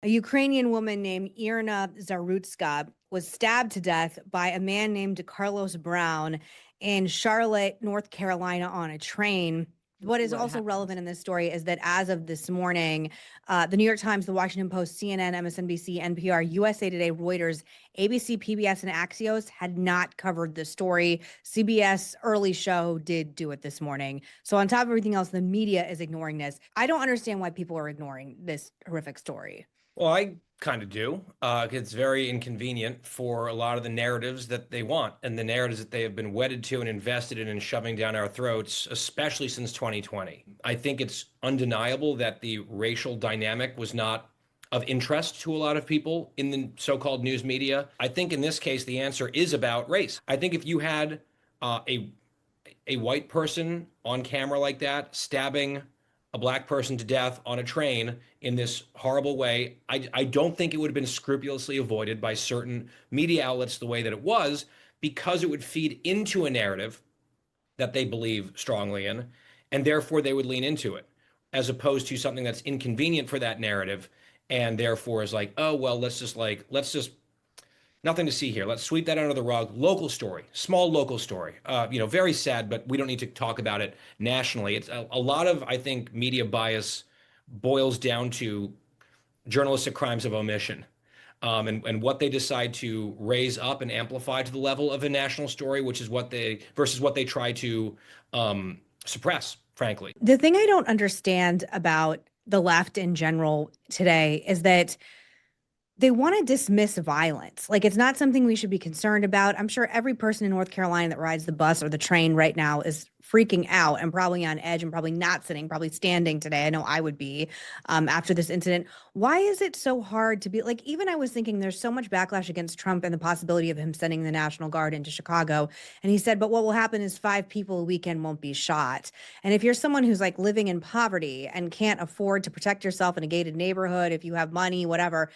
A Ukrainian woman named Irina Zarutska was stabbed to death by a man named Carlos Brown in Charlotte, North Carolina on a train. What is What also happened? relevant in this story is that as of this morning, the New York Times, the Washington Post, CNN, MSNBC, NPR, USA Today, Reuters, ABC, PBS, and Axios had not covered the story. CBS early show did do it this morning. So on top of everything else, the media is ignoring this. I don't understand why people are ignoring this horrific story. Well, I kind of do. It's very inconvenient for a lot of the narratives that they want and the narratives that they have been wedded to and invested in and shoving down our throats, especially since 2020. I think it's undeniable that the racial dynamic was not of interest to a lot of people in the so-called news media. I think in this case, the answer is about race. I think if you had a white person on camera like that stabbing a black person to death on a train in this horrible way, I don't think it would have been scrupulously avoided by certain media outlets the way that it was, because it would feed into a narrative that they believe strongly in, and therefore they would lean into it, as opposed to something that's inconvenient for that narrative and therefore is like, oh, well, let's just nothing to see here. Let's sweep that under the rug. Local story, small local story. Very sad, but we don't need to talk about it nationally. It's a lot of, I think, media bias boils down to journalistic crimes of omission, and what they decide to raise up and amplify to the level of a national story, which is what they versus what they try to suppress, frankly. The thing I don't understand about the left in general today is that they want to dismiss violence. Like it's not something we should be concerned about. I'm sure every person in North Carolina that rides the bus or the train right now is freaking out and probably on edge and probably not sitting, probably standing today. I know I would be after this incident. Why is it so hard to be like, even I was thinking there's so much backlash against Trump and the possibility of him sending the National Guard into Chicago. And he said, but what will happen is 5 people a weekend won't be shot. And if you're someone who's like living in poverty and can't afford to protect yourself in a gated neighborhood, if you have money, whatever,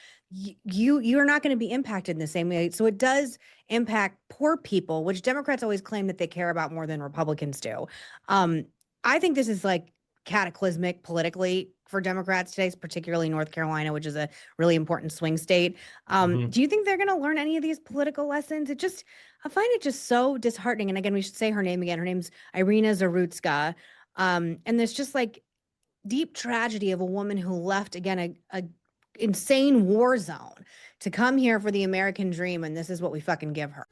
you're not going to be impacted in the same way. So it does impact poor people, which Democrats always claim that they care about more than Republicans do. I think this is like cataclysmic politically for Democrats today, particularly North Carolina, which is a really important swing state. Do you think they're going to learn any of these political lessons? I find it just so disheartening. And again, we should say her name again. Her name's Irina Zarutska. And there's just like deep tragedy of a woman who left, again, a insane war zone to come here for the American dream, and this is what we fucking give her.